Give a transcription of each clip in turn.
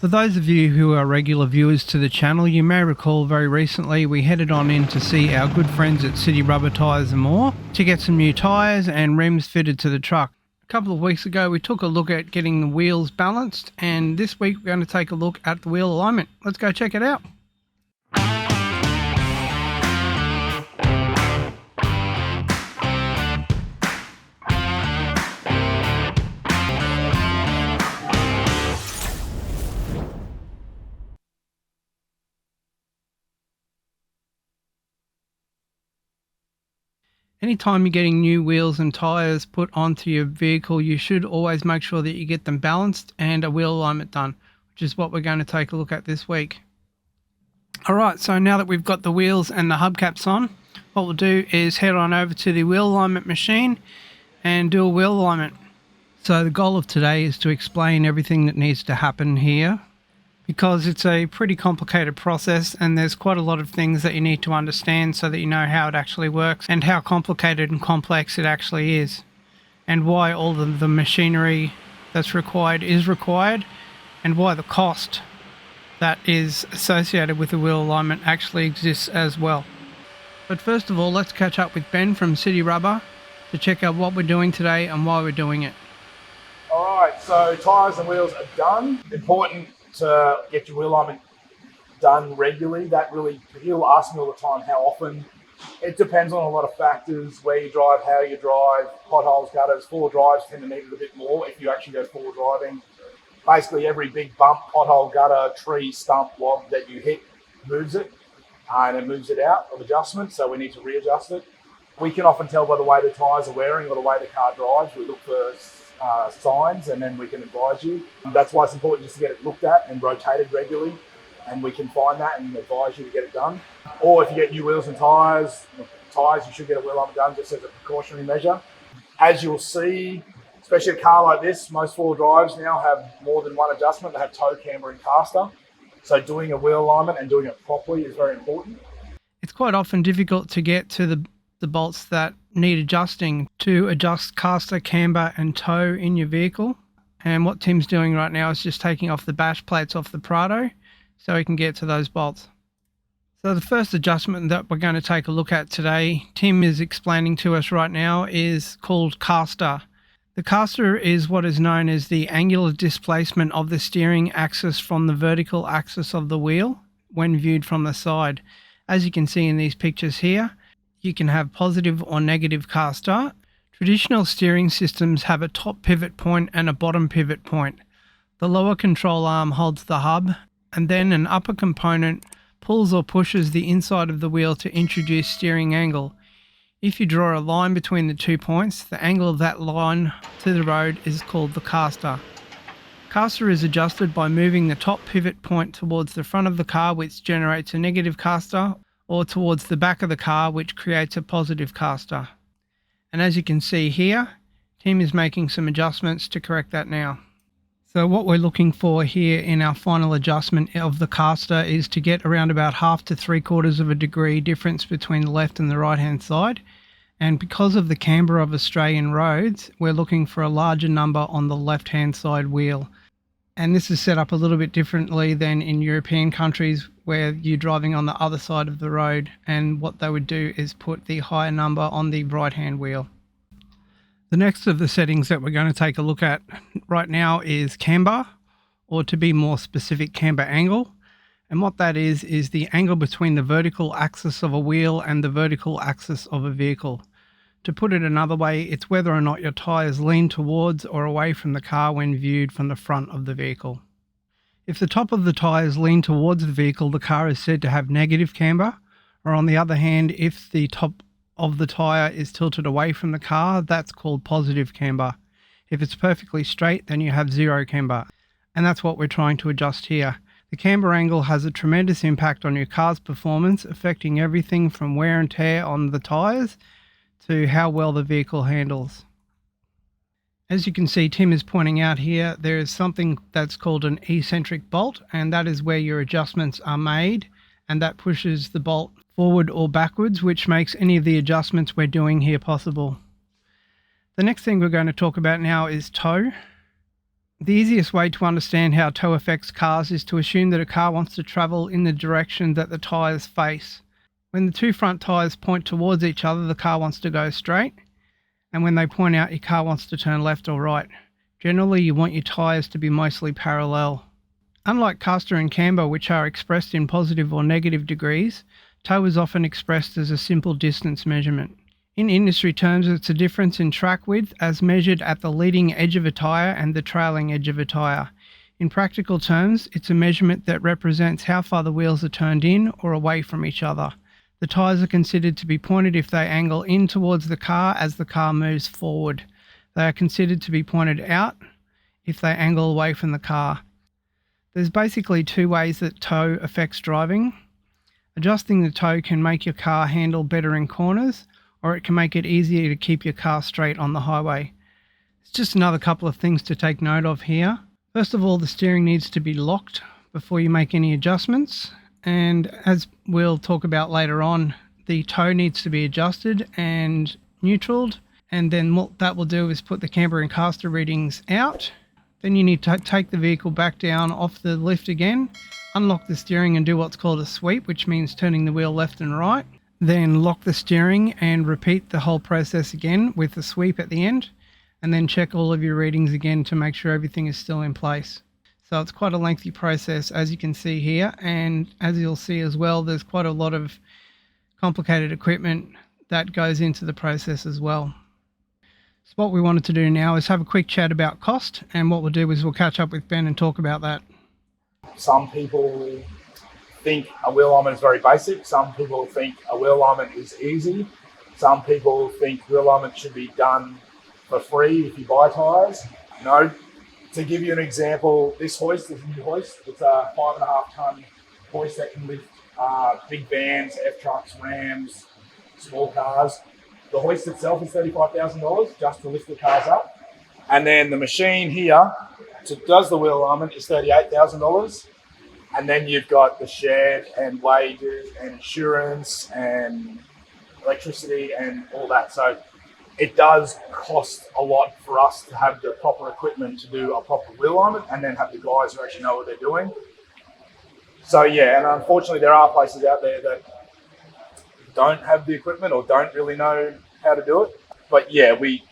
For those of you who are regular viewers to the channel, you may recall very recently we headed on in to see our good friends at City Rubber Tyres and More to get some new tyres and rims fitted to the truck. A couple of weeks ago we took a look at getting the wheels balanced, and this week we're going to take a look at the wheel alignment. Let's go check it out. Anytime you're getting new wheels and tyres put onto your vehicle, you should always make sure that you get them balanced and a wheel alignment done, which is what we're going to take a look at this week. Alright, so now that we've got the wheels and the hubcaps on, what we'll do is head on over to the wheel alignment machine and do a wheel alignment. So the goal of today is to explain everything that needs to happen here, because it's a pretty complicated process and there's quite a lot of things that you need to understand so that you know how it actually works and how complicated and complex it actually is, and why all of the machinery that's required is required, and why the cost that is associated with the wheel alignment actually exists as well. But first of all, let's catch up with Ben from City Rubber to check out what we're doing today and why we're doing it. Alright, so tyres and wheels are done. Important to get your wheel alignment done regularly. People ask me all the time how often. It depends on a lot of factors: where you drive, how you drive, potholes, gutters. Four drives tend to need it a bit more if you actually go four driving. Basically every big bump, pothole, gutter, tree, stump, log that you hit moves it, and it moves it out of adjustment, so we need to readjust it. We can often tell by the way the tyres are wearing or the way the car drives. We look for signs, and then we can advise you. That's why it's important just to get it looked at and rotated regularly, and we can find that and advise you to get it done. Or if you get new wheels and tyres, you should get a wheel alignment done just as a precautionary measure. As you'll see, especially a car like this, most four drives now have more than one adjustment. They have toe, camber and caster. So doing a wheel alignment and doing it properly is very important. It's quite often difficult to get to the bolts that need adjusting to adjust caster, camber and toe in your vehicle. And what Tim's doing right now is just taking off the bash plates off the Prado so he can get to those bolts. So the first adjustment that we're going to take a look at today, Tim is explaining to us right now, is called caster. The caster is what is known as the angular displacement of the steering axis from the vertical axis of the wheel when viewed from the side. As you can see in these pictures here, you can have positive or negative caster. Traditional steering systems have a top pivot point and a bottom pivot point. The lower control arm holds the hub, and then an upper component pulls or pushes the inside of the wheel to introduce steering angle. If you draw a line between the 2 points, the angle of that line to the road is called the caster. Caster is adjusted by moving the top pivot point towards the front of the car, which generates a negative caster, or towards the back of the car, which creates a positive caster. And as you can see here, Tim is making some adjustments to correct that now. So what we're looking for here in our final adjustment of the caster is to get around about 1/2 to 3/4 of a degree difference between the left and the right hand side. And because of the camber of Australian roads, we're looking for a larger number on the left hand side wheel. And this is set up a little bit differently than in European countries where you're driving on the other side of the road, and what they would do is put the higher number on the right hand wheel. The next of the settings that we're going to take a look at right now is camber, or to be more specific, camber angle. And what that is the angle between the vertical axis of a wheel and the vertical axis of a vehicle. To put it another way, it's whether or not your tyres lean towards or away from the car when viewed from the front of the vehicle. If the top of the tyres lean towards the vehicle, the car is said to have negative camber, or on the other hand, if the top of the tyre is tilted away from the car, that's called positive camber. If it's perfectly straight, then you have zero camber. And that's what we're trying to adjust here. The camber angle has a tremendous impact on your car's performance, affecting everything from wear and tear on the tyres to how well the vehicle handles. As you can see, Tim is pointing out here, there is something that's called an eccentric bolt, and that is where your adjustments are made, and that pushes the bolt forward or backwards, which makes any of the adjustments we're doing here possible. The next thing we're going to talk about now is toe. The easiest way to understand how tow affects cars is to assume that a car wants to travel in the direction that the tyres face. When the two front tyres point towards each other, the car wants to go straight, and when they point out, your car wants to turn left or right. Generally, you want your tyres to be mostly parallel. Unlike caster and camber, which are expressed in positive or negative degrees, tow is often expressed as a simple distance measurement. In industry terms, it's a difference in track width as measured at the leading edge of a tyre and the trailing edge of a tyre. In practical terms, it's a measurement that represents how far the wheels are turned in or away from each other. The tyres are considered to be pointed if they angle in towards the car as the car moves forward. They are considered to be pointed out if they angle away from the car. There's basically two ways that tow affects driving. Adjusting the tow can make your car handle better in corners, or it can make it easier to keep your car straight on the highway. It's just another couple of things to take note of here. First of all, the steering needs to be locked before you make any adjustments. And as we'll talk about later on, the tow needs to be adjusted and neutraled. And then what that will do is put the camber and caster readings out. Then you need to take the vehicle back down off the lift again, unlock the steering and do what's called a sweep, which means turning the wheel left and right. Then lock the steering and repeat the whole process again with the sweep at the end, and then check all of your readings again to make sure everything is still in place. So it's quite a lengthy process, as you can see here, and as you'll see as well, there's quite a lot of complicated equipment that goes into the process as well. So what we wanted to do now is have a quick chat about cost, and what we'll do is we'll catch up with Ben and talk about that. Some people think a wheel alignment is very basic. Some people think a wheel alignment is easy. Some people think wheel alignment should be done for free if you buy tyres. No. To give you an example, this hoist is a new hoist. It's a 5.5 ton hoist that can lift big vans, F-trucks, Rams, small cars. The hoist itself is $35,000 just to lift the cars up. And then the machine here does the wheel alignment is $38,000. And then you've got the shed and wages and insurance and electricity and all that. So it does cost a lot for us to have the proper equipment to do a proper wheel alignment and then have the guys who actually know what they're doing. So yeah, and unfortunately there are places out there that don't have the equipment or don't really know how to do it. But yeah, we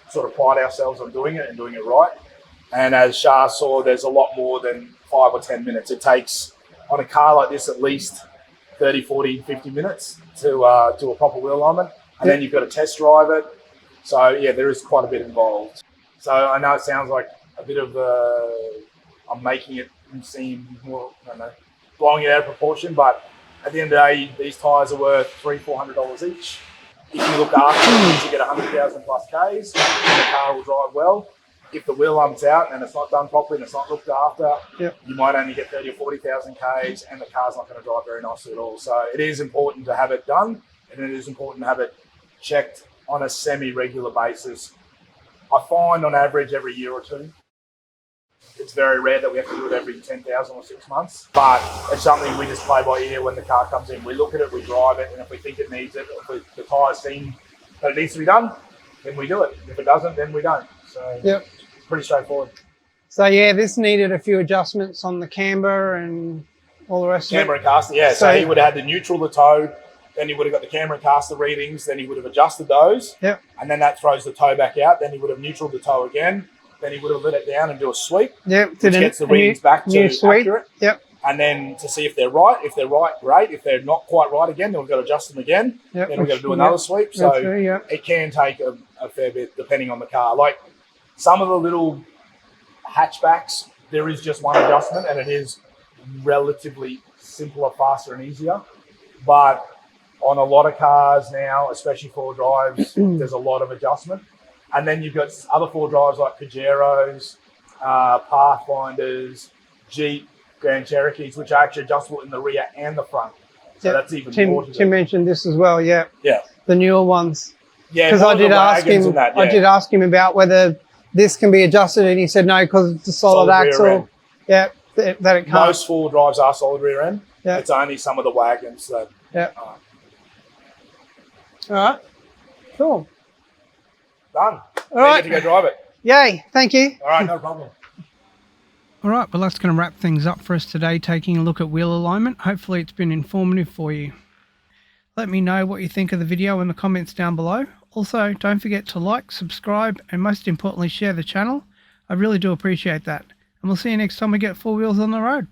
sort of pride ourselves on doing it and doing it right. And as Shah saw, there's a lot more than 5 or 10 minutes. It takes, on a car like this, at least 30, 40, 50 minutes to do a proper wheel alignment. And then you've got to test drive it. So, yeah, there is quite a bit involved. So I know it sounds like a bit of I'm making it seem more, I don't know, blowing it out of proportion. But at the end of the day, these tyres are worth $300-400 each. If you look after them, you get 100,000 plus Ks, and the car will drive well. If the wheel alignment's out and it's not done properly and it's not looked after, you might only get 30 or 40,000 Ks and the car's not going to drive very nicely at all. So it is important to have it done, and it is important to have it checked on a semi-regular basis. I find on average every year or two. It's very rare that we have to do it every 10,000 or 6 months, but it's something we just play by ear when the car comes in. We look at it, we drive it, and if we think it needs it, if the tyres seem that it needs to be done, then we do it. If it doesn't, then we don't. So it's pretty straightforward. So yeah, this needed a few adjustments on the camber and all the rest of it. Camber and caster, yeah. So he would have had the neutral, the tow, then he would have got the camber and caster readings, then he would have adjusted those, and then that throws the tow back out. Then he would have neutraled the tow again, then he would have let it down and do a sweep, which gets the readings back to accurate. And then to see if they're right. If they're right, great. If they're not quite right again, then we've got to adjust them again. Then we've got to do another sweep. So it can take a fair bit depending on the car. Like some of the little hatchbacks, there is just one adjustment and it is relatively simpler, faster and easier. But on a lot of cars now, especially four drives, there's a lot of adjustment. And then you've got other four drives like Pajeros, Pathfinders, Jeep, Grand Cherokees, which are actually adjustable in the rear and the front. So that's even more to do. Tim mentioned this as well, Yeah. The newer ones. Yeah, because I did ask him about whether this can be adjusted, and he said no, because it's a solid axle. That it can't. Most four drives are solid rear end. It's only some of the wagons that. All right. Cool. Done. All right. Get to go drive it. Yay! Thank you. All right, no problem. Alright, well that's going to wrap things up for us today, taking a look at wheel alignment. Hopefully it's been informative for you. Let me know what you think of the video in the comments down below. Also, don't forget to like, subscribe, and most importantly share the channel. I really do appreciate that. And we'll see you next time we get 4 wheels on the road.